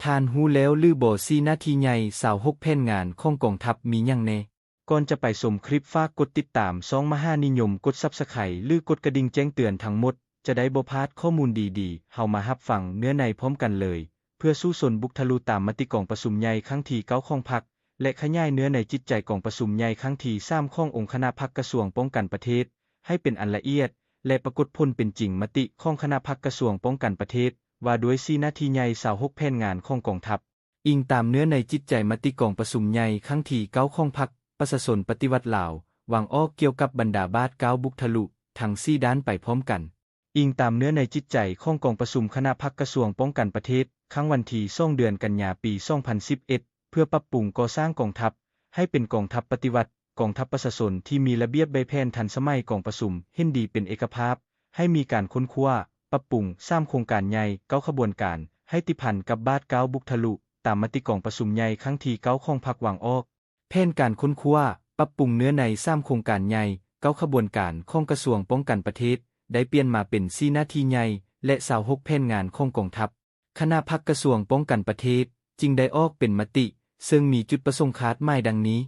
ท่านฮู้แล้วหรือบ่4หน้าที่ใหญ่26แผนงานของกองทัพมีหยังแหน่ก่อนจะไปชมคลิปฝากกดติดตามช่องมหานิยมกด Subscribe หรือกดกระดิ่งแจ้งเตือนทั้งหมดจะได้บ่พลาดข้อมูลดีๆเฮามารับฟังเนื้อในพร้อมกันเลยเพื่อสู้สนบุกทะลุตามมติกองประชุมใหญ่ครั้งที่9ของพรรคและขยายเนื้อในจิตใจกองประชุมใหญ่ครั้งที่3ขององค์คณะพรรคกระทรวงป้องกันประเทศให้เป็นอันละเอียดและปรากฏผลเป็นจริงมติของคณะพรรคกระทรวงป้องกันประเทศว่าด้วย4หน้าที่ใหญ่26แผนงานของกองทัพอิงตามเนื้อในจิตใจมติกองประชุมใหญ่ครั้งที่9ของพรรคประชาชนปฏิวัติลาววางออกเกี่ยวกับบรรดาบาท9บุกทะลุทั้ง4ด้านไปพร้อมกันอิงตามเนื้อในจิตใจของกองประชุมคณะพรรคกระทรวงป้องกันประเทศครั้งวันที่2เดือนกันยาปี2011เพื่อปรับปรุงก่อสร้างกองทัพให้เป็นกองทัพปฏิวัติกองทัพประชาชนที่มีระเบียบใบแผนทันสมัยกองประชุมเห็นดีเป็นเอกภาพให้มีการค้นคว้าปรับปรุงสร้างโครงการใหญ่9ขบวนการให้ติดพันกับบาท9บุกทะลุตามมติกองประชุมใหญ่ครั้งที่9ของพรรควางออกแผนการค้นคว้าปรับปรุงเนื้อใน3โครงการใหญ่9ขบวนการของกระทรวงป้องกันประเทศได้เปลี่ยนมาเป็น4หน้าที่ใหญ่และ26แผนงานของกองทัพคณะพรรคกระทรวงป้องกันประเทศจึงได้ออกเป็นมติซึ่งมีจุดประสงค์คาดหมายดังนี้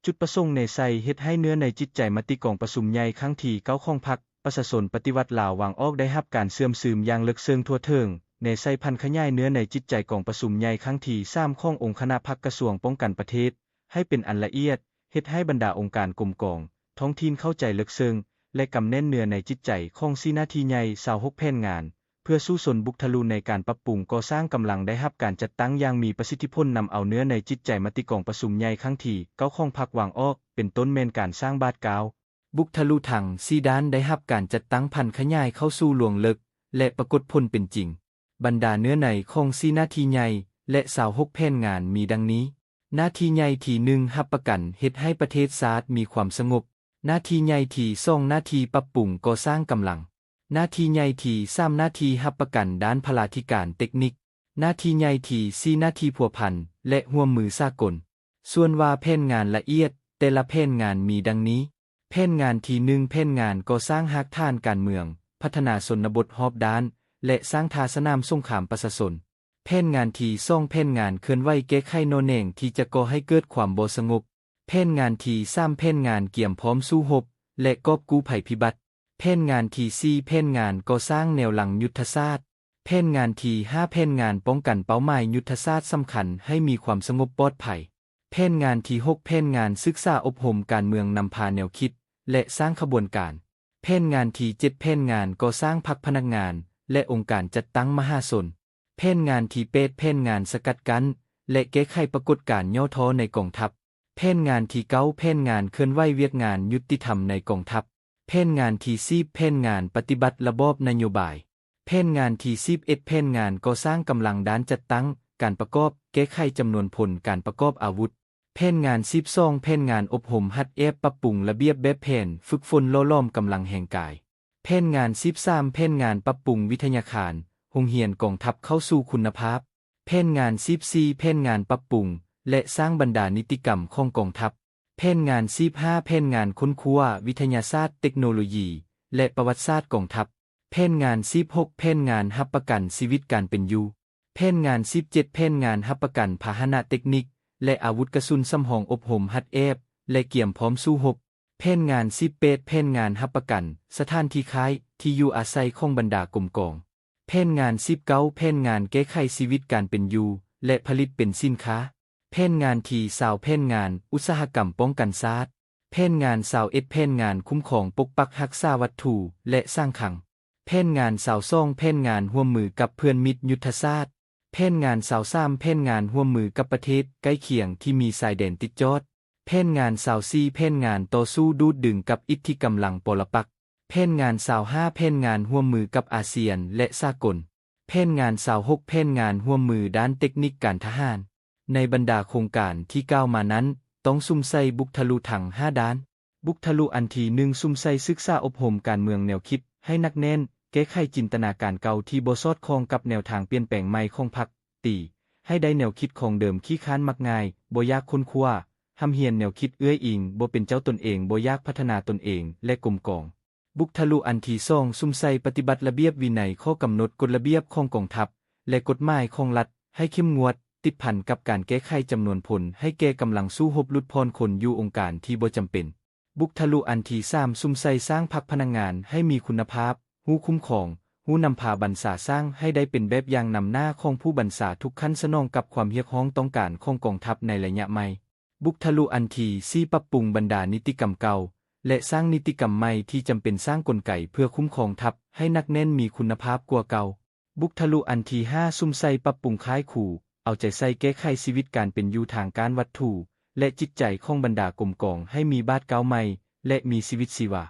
จุดประสงค์ในใส่เฮ็ดให้เนื้อในจิตใจมติกองประชุมใหญ่ครั้งที่9ของพรรคประชาชนปฏิวัติลาววางออกได้รับการเสื่อมซึมอย่างลึกซึ้งทั่วถึงในใส่พันขยายเนื้อในจิตใจกองประชุมใหญ่ครั้งที่3ขององค์คณะพรรคกระทรวงป้องกันประเทศให้เป็นอันละเอียดเฮ็ดให้บรรดาองค์การกรมกองท้องถิ่นเข้าใจลึกซึ้งและกำแน่นเนื้อในจิตใจของ4หน้าที่ใหญ่26แผนงานเพื่อสู้สนบุกทะลุในการปรับปรุงก่อสร้างกำลังได้รับการจัดตั้งอย่างมีประสิทธิผลนำเอาเนื้อในจิตใจมติกองประชุมใหญ่ครั้งที่9ของพรรควางออกเป็นต้นแม่นการสร้างบาท9บุกทะลุถัง4ด้านได้รับการจัดตั้งพันขยายเข้าสู่หลวงลึกและปรากฏผลเป็นจริงบรรดาเนื้อในของ4หน้าที่ใหญ่และ26แผนงานมีดังนี้หน้าที่ใหญ่ที่1รับประกันเฮ็ดให้ประเทศชาติมีความสงบหน้าที่ใหญ่ที่2หน้าที่ปรับปรุงก่อสร้างกำลังหน้าที่ใหญ่ที่3หน้าที่รับประกันด้านพลาธิการเทคนิคหน้าที่ใหญ่ที่4หน้าที่พัวพันและร่วมมือสากลส่วนว่าแผนงานละเอียดแต่ละแผนงานมีดังนี้แผนงานที่1แผนงานก่อสร้างหากฐานการเมืองพัฒนาชนบทรอบด้านและสร้างท่าสนามสงครามประชาชนแผนงานที่2แผนงานเคลื่อนไหวแก้ไขโนแหน่งที่จะก่อให้เกิดความบ่สงบแผนงานที่3แผนงานเกี่ยมพร้อมสู้รบและกอบกู้ภัยพิบัติแผนงานที่4แผนงานก่อสร้างแนวหลังยุทธศาสตร์แผนงานที่5แผนงานป้องกันเป้าหมายยุทธศาสตร์สำคัญให้มีความสงบปลอดภัยแผนงานที่6แผนงานศึกษาอบรมการเมืองนำพาแนวคิดและสร้างขบวนการแผนงานที่7แผนงานก่อสร้างพรรคพนักงานและองค์การจัดตั้งมหาชนแผนงานที่8แผนงานสกัดกั้นและแก้ไขปรากฏการณ์ย่อท้อในกองทัพแผนงานที่9แผนงานเคลื่อนไหวเวียกงานยุติธรรมในกองทัพแผนงานที่10แผนงานปฏิบัติระบอบนโยบายแผนงานที่11แผนงานก่อสร้างกำลังด้านจัดตั้งการประกอบแก้ไขจำนวนพลการประกอบอาวุธแผนงาน12แผนงานอบรมหัดปรับปรุงระเบียบแบบแผนฝึกฝนโลล้อมกำลังแห่งกายแผนงาน13แผนงานปรับปรุงวิทยาคารโรงเรียนกองทัพเข้าสู่คุณภาพแผนงาน14แผนงานปรับปรุงและสร้างบรรดานิติกรรมของกองทัพแผนงาน15แผนงานค้นคว้าวิทยาศาสตร์เทคโนโลยีและประวัติศาสตร์กองทัพแผนงาน16แผนงานรับประกันชีวิตการเป็นอยู่แผนงาน17แผนงานรับประกันพาหนะเทคนิคและอาวุธกระสุนสำรองอบรมหัดและเกี่ยมพร้อมสู้รบแผนงาน18แผนงานรับประกันสถานที่ค้ายที่อยู่อาศัยของบรรดากรมกองแผนงาน19แผนงานแก้ไขชีวิตการเป็นอยู่และผลิตเป็นสินค้าแผนงานที่20แผนงานอุตสาหกรรมป้องกันชาติแผนงาน21แผนงานคุ้มครองปกปักรักษาวัตถุและสร้างขังแผนงาน22แผนงานร่วมมือกับเพื่อนมิตรยุทธศาสตร์แผนงาน23แผนงานร่วมมือกับประเทศใกล้เคียงที่มีชายแดนติดจอดแผนงาน24แผนงานต่อสู้ดูดดึงกับอิทธิกำลังปรปักษ์แผนงาน25แผนงานร่วมมือกับอาเซียนและสากลแผนงาน26แผนงานร่วมมือด้านเทคนิคการทหารในบรรดาโครงการที่กล่าวมานั้นต้องซุ่มใส่บุกทะลุถัง5ด้านบุกทะลุอันที่1ซุ่มใส่ศึกษาอบรมการเมืองแนวคิดให้นักแน่นแก้ไขจินตนาการเก่าที่บ่สอดคล้องกับแนวทางเปลี่ยนแปลงใหม่ของพรรคตีให้ได้แนวคิดของเดิมขี้ค้านมักง่ายบ่ยากค้นคว้าทำเฮียนแนวคิดเอื้ออิงบ่เป็นเจ้าตนเองบ่ยากพัฒนาตนเองและกลมกองบุกทะลุอันที่2ซุ่มใส่ปฏิบัติระเบียบวินัยข้อกำหนดกฎระเบียบของกองทัพและกฎหมายของรัฐ ให้เข้มงวดติดพันกับการแก้ไขจำนวนพลให้แก่กำลังสู้รบลุดพรคนอยู่องค์การที่บ่จำเป็นบุกทะลุอันที่3ซุ่มใส่สร้างพักพนักงานให้มีคุณภาพหู้คุ้มครองหู้นำพาบรรษาสร้างให้ได้เป็นแบบอย่างนำหน้าของผู้บรรษาทุกขั้นสนองกับความเรียกร้องต้องการของกองทัพในระยะใหม่บุกทะลุอันที่4ปรับปรุงบรรดานิติกรรมเก่าและสร้างนิติกรรมใหม่ที่จำเป็นสร้างกลไกเพื่อคุ้มครองทัพให้หนักแน่นมีคุณภาพกว่าเก่าบุกทะลุอันที่5ซุ่มใส่ปรับปรุงค่ายขู่เอาใจใส่แก้ไขชีวิตการเป็นอยู่ทางการวัตถุและจิตใจของบรรดากรมกองให้มีบาดเก่าใหม่และมีชีวิตชีวา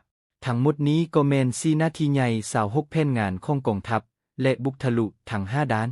ทั้งหมดนี้ก็แม่น4หน้าที่ใหญ่26แผนงานของกองทัพและบุกทะลุทั้ง5ด้าน